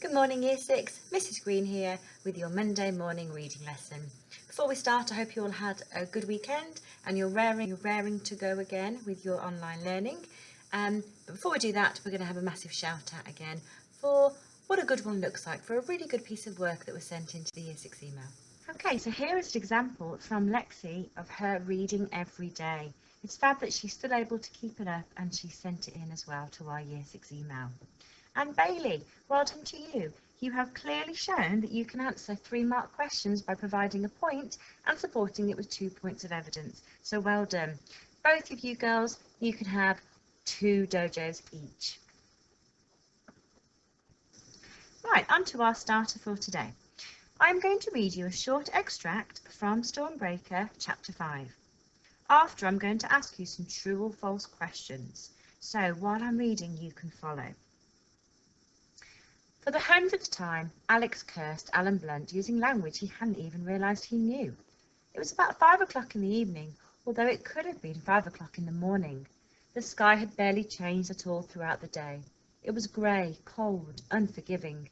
Good morning, Year 6. Mrs. Green here with your Monday morning reading lesson. Before we start, I hope you all had a good weekend and you're raring to go again with your online learning. But before we do that, we're going to have a massive shout out again for what a good one looks like, for a really good piece of work that was sent into the Year 6 email. Okay, so here is an example from Lexi of her reading every day. It's fab that she's still able to keep it up and she sent it in as well to our Year 6 email. And Bailey, well done to you. You have clearly shown that you can answer 3-mark questions by providing a point and supporting it with 2 points of evidence. So well done. Both of you girls, you can have 2 dojos each. Right, on to our starter for today. I'm going to read you a short extract from Stormbreaker chapter 5. After, I'm going to ask you some true or false questions. So while I'm reading, you can follow. For the 100th time, Alex cursed Alan Blunt using language he hadn't even realised he knew. It was about 5 o'clock in the evening, although it could have been 5 o'clock in the morning. The sky had barely changed at all throughout the day. It was grey, cold, unforgiving.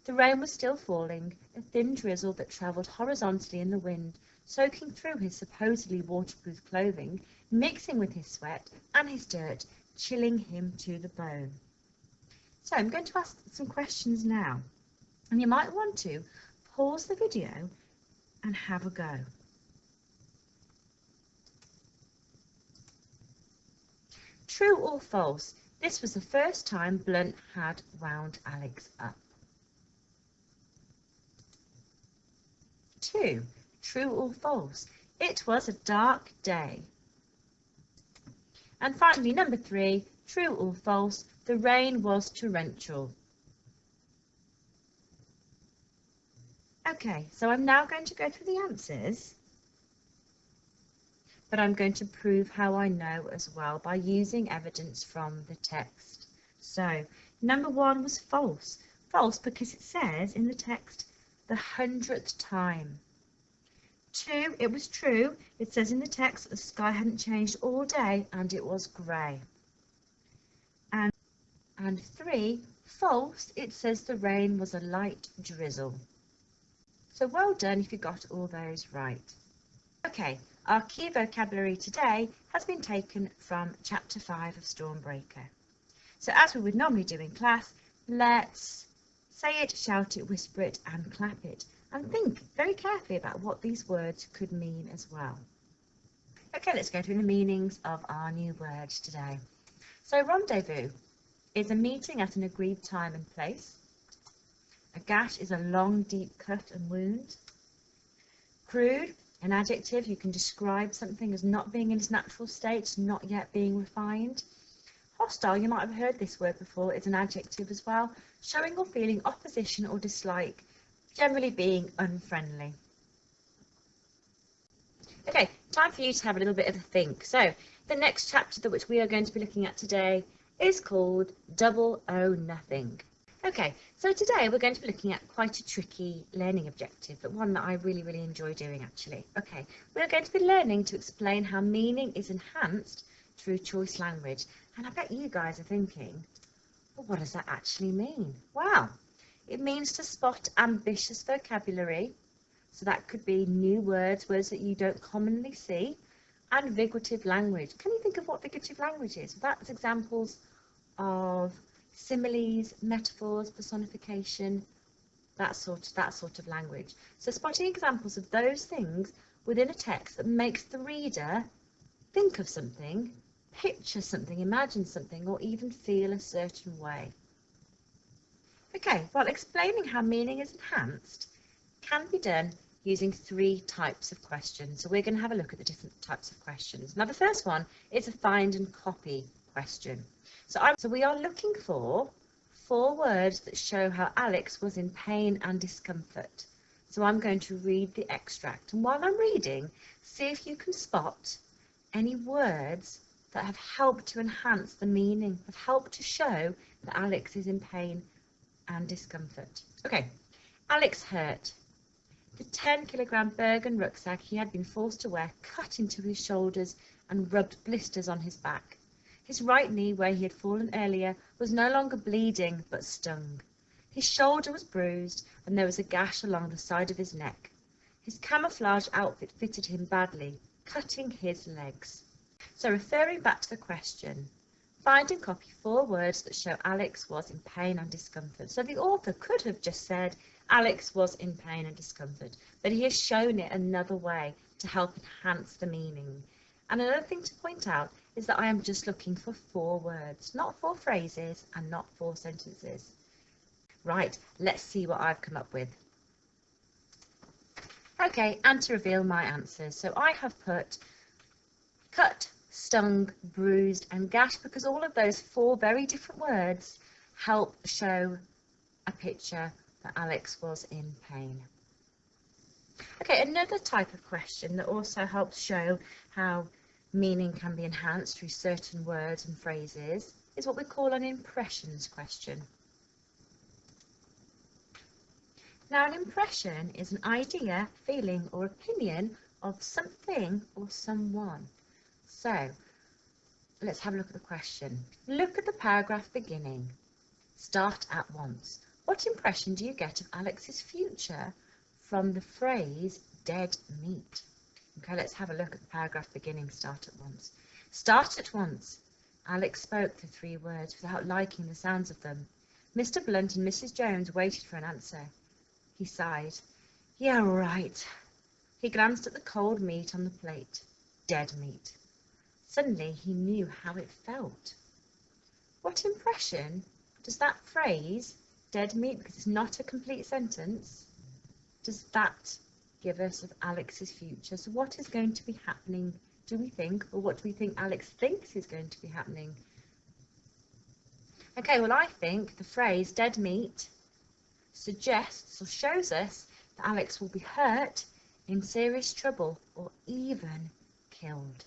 The rain was still falling, a thin drizzle that travelled horizontally in the wind, soaking through his supposedly waterproof clothing, mixing with his sweat and his dirt, chilling him to the bone. So I'm going to ask some questions now, and you might want to pause the video and have a go. True or false? This was the first time Blunt had wound Alex up. 2. True or false? It was a dark day. And finally, number 3. True or false? The rain was torrential. Okay, so I'm now going to go through the answers, but I'm going to prove how I know as well by using evidence from the text. So, number 1 was false. False because it says in the text, the 100th time. 2, it was true. It says in the text that the sky hadn't changed all day and it was grey. And 3, false, it says the rain was a light drizzle. So well done if you got all those right. Okay, our key vocabulary today has been taken from chapter 5 of Stormbreaker. So as we would normally do in class, let's say it, shout it, whisper it and clap it. And think very carefully about what these words could mean as well. Okay, let's go through the meanings of our new words today. So rendezvous is a meeting at an agreed time and place. A gash is a long, deep cut and wound. Crude, an adjective, you can describe something as not being in its natural state, not yet being refined. Hostile, you might have heard this word before, is an adjective as well, showing or feeling opposition or dislike, generally being unfriendly. Okay, time for you to have a little bit of a think. So, the next chapter that which we are going to be looking at today is called Double O Nothing. Okay, so today we're going to be looking at quite a tricky learning objective, but one that I really enjoy doing actually. Okay, we're going to be learning to explain how meaning is enhanced through choice language. And I bet you guys are thinking, well, what does that actually mean? Well, it means to spot ambitious vocabulary. So that could be new words that you don't commonly see, and figurative language. Can you think of what figurative language is? That's examples of similes, metaphors, personification, that sort of language. So spotting examples of those things within a text that makes the reader think of something, picture something, imagine something, or even feel a certain way. Okay, well, explaining how meaning is enhanced can be done using 3 types of questions. So we're going to have a look at the different types of questions. Now, the first one is a find and copy question. So we are looking for 4 words that show how Alex was in pain and discomfort. So I'm going to read the extract. And while I'm reading, see if you can spot any words that have helped to enhance the meaning, have helped to show that Alex is in pain and discomfort. Okay, Alex hurt. The 10-kilogram Bergen rucksack he had been forced to wear cut into his shoulders and rubbed blisters on his back. His right knee, where he had fallen earlier, was no longer bleeding but stung. His shoulder was bruised, and there was a gash along the side of his neck. His camouflage outfit fitted him badly, cutting his legs. So referring back to the question, find and copy 4 words that show Alex was in pain and discomfort. So the author could have just said Alex was in pain and discomfort, but he has shown it another way to help enhance the meaning. And another thing to point out is that I am just looking for 4 words, not 4 phrases and not 4 sentences. Right, let's see what I've come up with. Okay, and to reveal my answers. So I have put cut, stung, bruised and gash because all of those 4 very different words help show a picture that Alex was in pain. Okay, another type of question that also helps show how meaning can be enhanced through certain words and phrases is what we call an impressions question. Now, an impression is an idea, feeling or opinion of something or someone. So, let's have a look at the question. Look at the paragraph beginning. Start at once. What impression do you get of Alex's future from the phrase dead meat? Okay, let's have a look at the paragraph beginning. Start at once. Start at once. Alex spoke the 3 words without liking the sounds of them. Mr. Blunt and Mrs. Jones waited for an answer. He sighed. Yeah, right. He glanced at the cold meat on the plate. Dead meat. Suddenly he knew how it felt. What impression does that phrase, dead meat, because it's not a complete sentence, does that give us of Alex's future? So what is going to be happening, do we think, or what do we think Alex thinks is going to be happening? Okay, well, I think the phrase dead meat suggests or shows us that Alex will be hurt, in serious trouble, or even killed.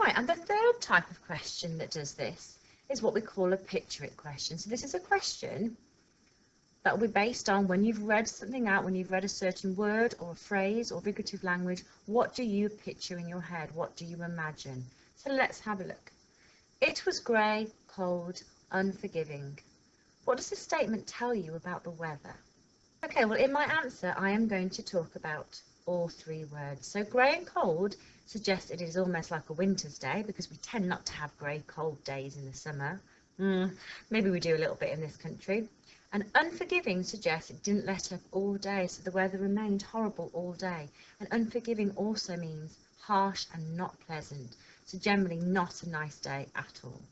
Right, and the third type of question that does this is what we call a picture it question. So this is a question that will be based on when you've read something out, when you've read a certain word or a phrase or figurative language, what do you picture in your head? What do you imagine? So let's have a look. It was grey, cold, unforgiving. What does this statement tell you about the weather? Okay, well, in my answer, I am going to talk about all 3 words. So grey and cold suggests it is almost like a winter's day because we tend not to have grey, cold days in the summer. Maybe we do a little bit in this country. And unforgiving suggests it didn't let up all day, so the weather remained horrible all day. And unforgiving also means harsh and not pleasant, so generally not a nice day at all.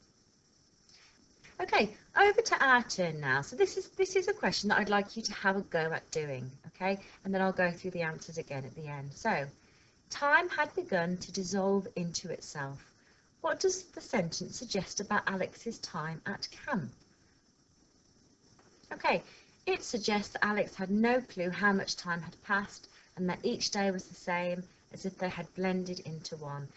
Okay, over to our turn now. So this is a question that I'd like you to have a go at doing, okay? And then I'll go through the answers again at the end. So, time had begun to dissolve into itself. What does the sentence suggest about Alex's time at camp? Okay, it suggests that Alex had no clue how much time had passed and that each day was the same, as if they had blended into one.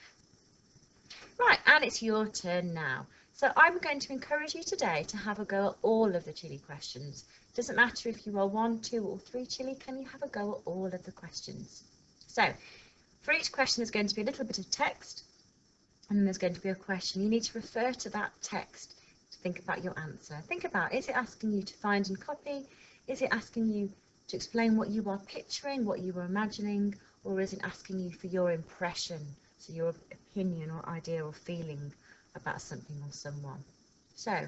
Right, and it's your turn now. So I'm going to encourage you today to have a go at all of the chili questions. Doesn't matter if you are 1, 2 or 3 chili, can you have a go at all of the questions? So for each question there's going to be a little bit of text and then there's going to be a question. You need to refer to that text to think about your answer. Think about, is it asking you to find and copy? Is it asking you to explain what you are picturing, what you are imagining, or is it asking you for your impression, so your opinion or idea or feeling about something or someone? So,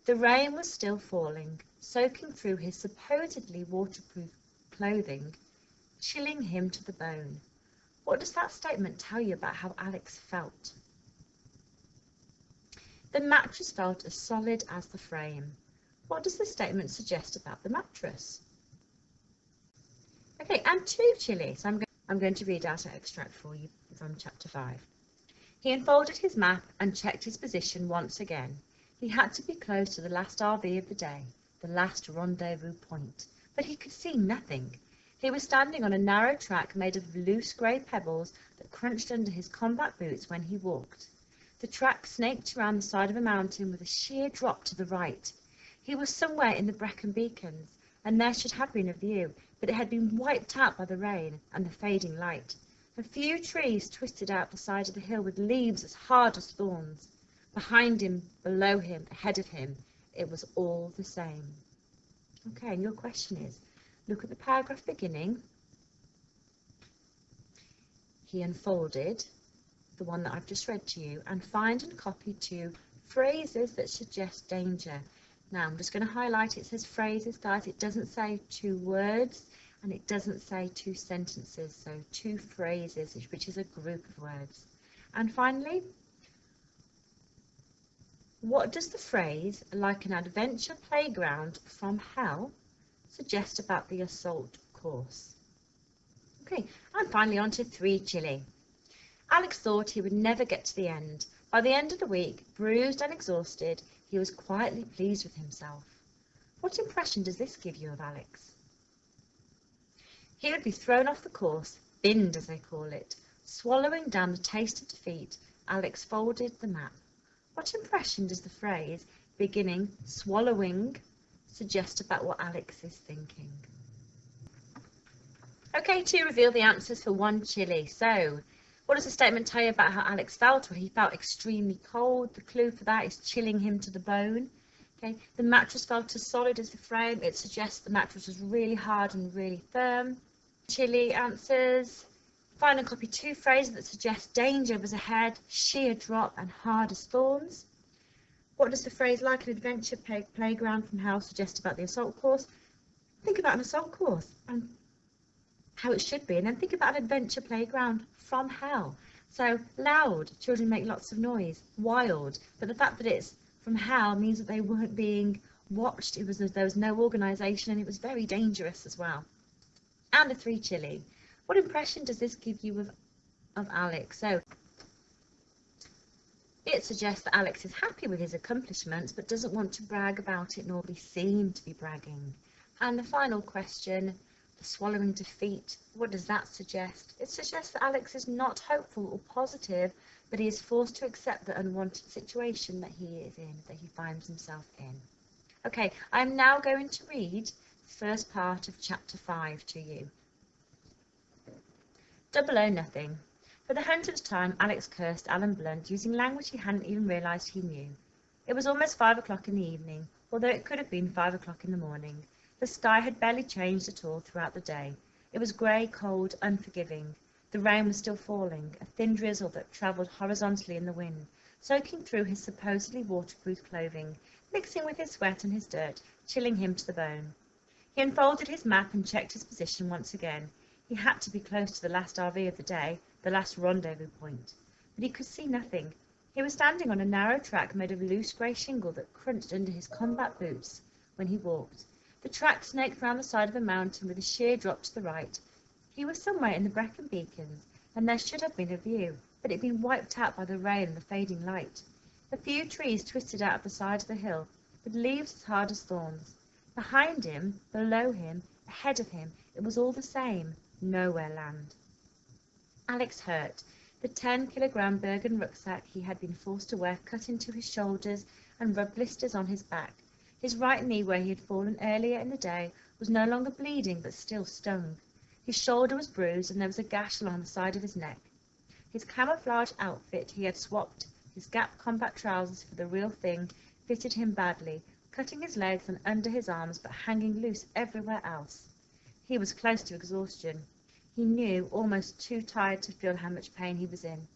the rain was still falling, soaking through his supposedly waterproof clothing, chilling him to the bone. What does that statement tell you about how Alex felt? The mattress felt as solid as the frame. What does the statement suggest about the mattress? Okay, and 2 chili. So I'm going to read out an extract for you from chapter 5. He unfolded his map and checked his position once again. He had to be close to the last RV of the day, the last rendezvous point, but he could see nothing. He was standing on a narrow track made of loose grey pebbles that crunched under his combat boots when he walked. The track snaked around the side of a mountain with a sheer drop to the right. He was somewhere in the Brecon Beacons, and there should have been a view, but it had been wiped out by the rain and the fading light. A few trees twisted out the side of the hill with leaves as hard as thorns. behind him, below him, ahead of him, it was all the same. Okay, and your question is, look at the paragraph beginning. He unfolded, the one that I've just read to you, and find and copy 2 phrases that suggest danger. Now, I'm just going to highlight it says phrases, guys. It doesn't say 2 words, and it doesn't say 2 sentences. So 2 phrases, which is a group of words. And finally, what does the phrase, like an adventure playground from hell, suggest about the assault course? Okay, and finally on to 3 chili. Alex thought he would never get to the end. By the end of the week, bruised and exhausted, he was quietly pleased with himself. What impression does this give you of Alex? He would be thrown off the course, binned as they call it. Swallowing down the taste of defeat, Alex folded the map. What impression does the phrase beginning swallowing suggest about what Alex is thinking? Okay, to reveal the answers for 1 chili. So, what does the statement tell you about how Alex felt? Well, he felt extremely cold. The clue for that is chilling him to the bone. Okay, the mattress felt as solid as the frame. It suggests the mattress was really hard and really firm. Chili answers. Find and copy 2 phrases that suggest danger was ahead, sheer drop, and hard as thorns. What does the phrase like an adventure playground from hell suggest about the assault course? Think about an assault course and how it should be, and then think about an adventure playground from hell. So loud, children make lots of noise. Wild, but the fact that it's from hell means that they weren't being watched. There was no organisation, and it was very dangerous as well. And a 3 chili. What impression does this give you of Alex? So it suggests that Alex is happy with his accomplishments but doesn't want to brag about it nor be seen to be bragging. And the final question, the swallowing defeat, what does that suggest? It suggests that Alex is not hopeful or positive, but he is forced to accept the unwanted situation that he is in, that he finds himself in. Okay, I'm now going to read the first part of chapter 5 to you. 009. For the 100th time, Alex cursed Alan Blunt, using language he hadn't even realised he knew. It was almost 5 o'clock in the evening, although it could have been 5 o'clock in the morning. The sky had barely changed at all throughout the day. It was grey, cold, unforgiving. The rain was still falling, a thin drizzle that travelled horizontally in the wind, soaking through his supposedly waterproof clothing, mixing with his sweat and his dirt, chilling him to the bone. He unfolded his map and checked his position once again. He had to be close to the last RV of the day, the last rendezvous point. But he could see nothing. He was standing on a narrow track made of loose grey shingle that crunched under his combat boots when he walked. The track snaked round the side of a mountain with a sheer drop to the right. He was somewhere in the Brecon Beacons, and there should have been a view, but it had been wiped out by the rain and the fading light. A few trees twisted out of the side of the hill, with leaves as hard as thorns. Behind him, below him, ahead of him, it was all the same. Nowhere land. Alex hurt. The 10-kilogram Bergen rucksack he had been forced to wear cut into his shoulders and rubbed blisters on his back. His right knee, where he had fallen earlier in the day, was no longer bleeding but still stung. His shoulder was bruised and there was a gash along the side of his neck. His camouflage outfit he had swapped his Gap combat trousers for the real thing fitted him badly, cutting his legs and under his arms but hanging loose everywhere else. He was close to exhaustion. He knew, almost too tired to feel how much pain he was in.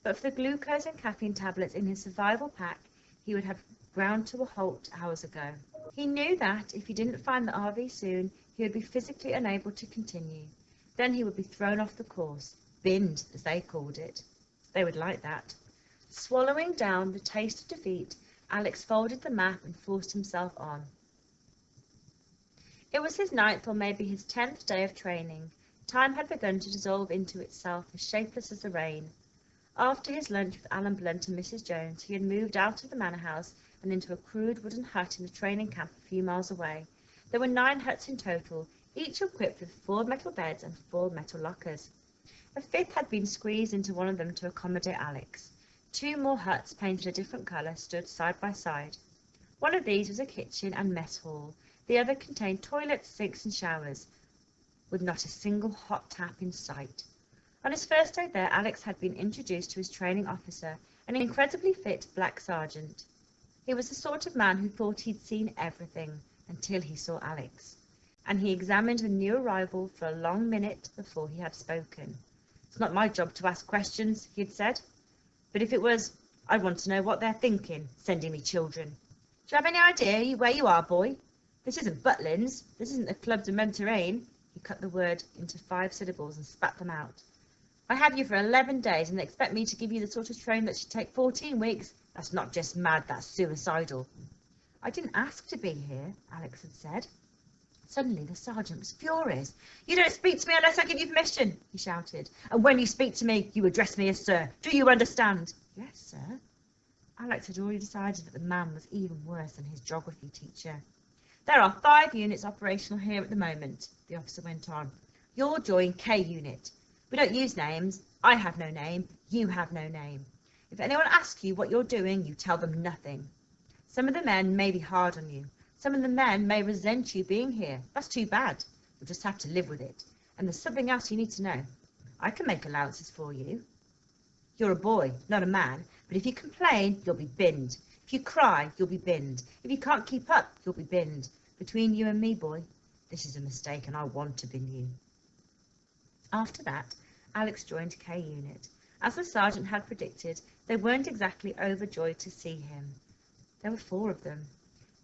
But for the glucose and caffeine tablets in his survival pack, he would have ground to a halt hours ago. He knew that, if he didn't find the RV soon, he would be physically unable to continue. Then he would be thrown off the course, binned, as they called it. They would like that. Swallowing down the taste of defeat, Alex folded the map and forced himself on. It was his 9th or maybe his 10th day of training. Time had begun to dissolve into itself, as shapeless as the rain. After his lunch with Alan Blunt and Mrs. Jones, he had moved out of the manor house and into a crude wooden hut in the training camp a few miles away. There were 9 huts in total, each equipped with 4 metal beds and 4 metal lockers. A 5th had been squeezed into one of them to accommodate Alex. 2 more huts, painted a different colour, stood side by side. One of these was a kitchen and mess hall. The other contained toilets, sinks and showers, with not a single hot tap in sight. On his first day there, Alex had been introduced to his training officer, an incredibly fit black sergeant. He was the sort of man who thought he'd seen everything until he saw Alex, and he examined the new arrival for a long minute before he had spoken. "It's not my job to ask questions," he had said, "but if it was, I'd want to know what they're thinking, sending me children. Do you have any idea where you are, boy? This isn't Butlins. This isn't the Club de Monterey." He cut the word into 5 syllables and spat them out. "I have you for 11 days, and they expect me to give you the sort of training that should take 14 weeks. That's not just mad, that's suicidal." "I didn't ask to be here," Alex had said. Suddenly the sergeant was furious. "You don't speak to me unless I give you permission," he shouted. "And when you speak to me, you address me as sir. Do you understand?" "Yes, sir." Alex had already decided that the man was even worse than his geography teacher. "There are 5 units operational here at the moment," the officer went on. "You'll join K Unit. We don't use names. I have no name. You have no name. If anyone asks you what you're doing, you tell them nothing. Some of the men may be hard on you. Some of the men may resent you being here. That's too bad. You'll just have to live with it. And there's something else you need to know. I can make allowances for you. You're a boy, not a man, but if you complain, you'll be binned. If you cry, you'll be binned. If you can't keep up, you'll be binned. Between you and me, boy, this is a mistake and I want to bin you." After that, Alex joined K Unit. As the sergeant had predicted, they weren't exactly overjoyed to see him. There were 4 of them.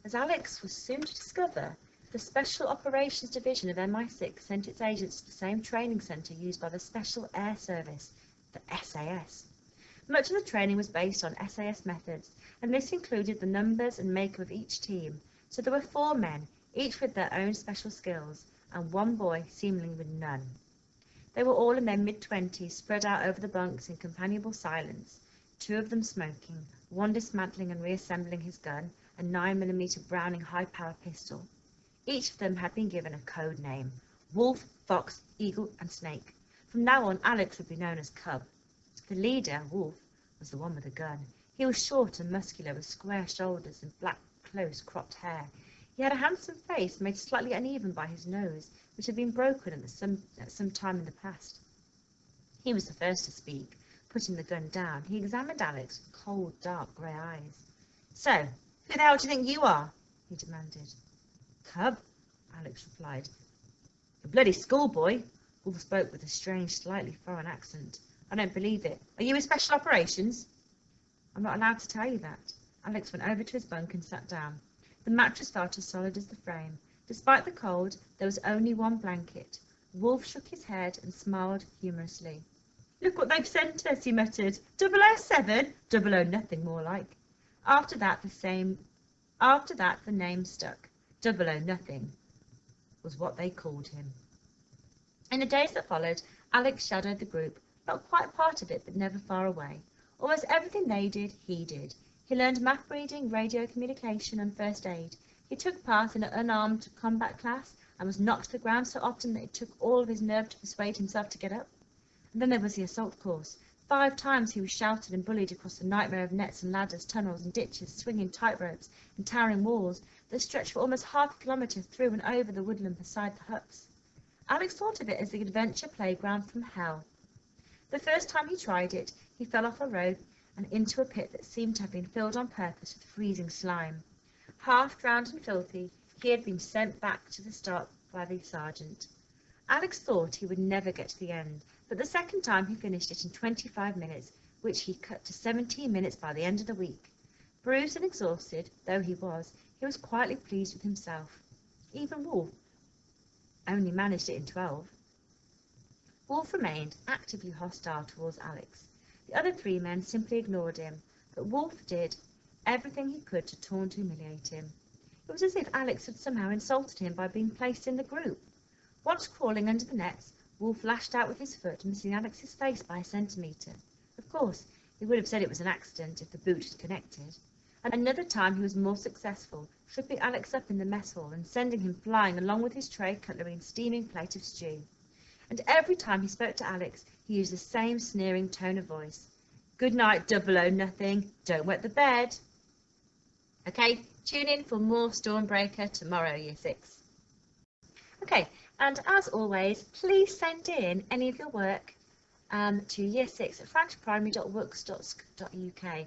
As Alex was soon to discover, the Special Operations Division of MI6 sent its agents to the same training centre used by the Special Air Service, the SAS. Much of the training was based on SAS methods, and this included the numbers and makeup of each team. So there were 4 men, each with their own special skills, and 1 boy seemingly with none. They were all in their mid-20s, spread out over the bunks in companionable silence, 2 of them smoking, 1 dismantling and reassembling his gun, a 9mm Browning high-power pistol. Each of them had been given a code name: Wolf, Fox, Eagle, and Snake. From now on, Alex would be known as Cub. The leader, Wolf, was the one with the gun. He was short and muscular, with square shoulders and black, close-cropped hair. He had a handsome face, made slightly uneven by his nose, which had been broken at some time in the past. He was the first to speak. Putting the gun down, he examined Alex with cold, dark grey eyes. "So, who the hell do you think you are?" he demanded. "Cub," Alex replied. "A bloody schoolboy." Wolf spoke with a strange, slightly foreign accent. "I don't believe it. Are you in Special Operations?" "I'm not allowed to tell you that." Alex went over to his bunk and sat down. The mattress felt as solid as the frame. Despite the cold, there was only 1 blanket. Wolf shook his head and smiled humorously. "Look what they've sent us," he muttered. 007? 00 nothing more like. After that, the name stuck. 00 nothing was what they called him. In the days that followed, Alex shadowed the group, not quite part of it, but never far away. Almost everything they did, he did. He learned map reading, radio communication, and first aid. He took part in an unarmed combat class and was knocked to the ground so often that it took all of his nerve to persuade himself to get up. And then there was the assault course. 5 times he was shouted and bullied across the nightmare of nets and ladders, tunnels and ditches, swinging tight ropes and towering walls that stretched for almost half a kilometre through and over the woodland beside the huts. Alex thought of it as the adventure playground from hell. The first time he tried it, he fell off a rope and into a pit that seemed to have been filled on purpose with freezing slime. Half drowned and filthy, he had been sent back to the start by the sergeant. Alex thought he would never get to the end, but the second time he finished it in 25 minutes, which he cut to 17 minutes by the end of the week. Bruised and exhausted though he was quietly pleased with himself. Even Wolf only managed it in 12. Wolf remained actively hostile towards Alex. The other 3 men simply ignored him, but Wolf did everything he could to taunt and humiliate him. It was as if Alex had somehow insulted him by being placed in the group. Once crawling under the nets, Wolf lashed out with his foot, missing Alex's face by a centimetre. Of course, he would have said it was an accident if the boot had connected. Another time he was more successful, tripping Alex up in the mess hall and sending him flying along with his tray, cutlery and steaming plate of stew. And every time he spoke to Alex, he used the same sneering tone of voice. "Good night, 00 nothing. Don't wet the bed." Okay, tune in for more Stormbreaker tomorrow, Year 6. Okay, and as always, please send in any of your work to year 6 at franchprimary.works.uk.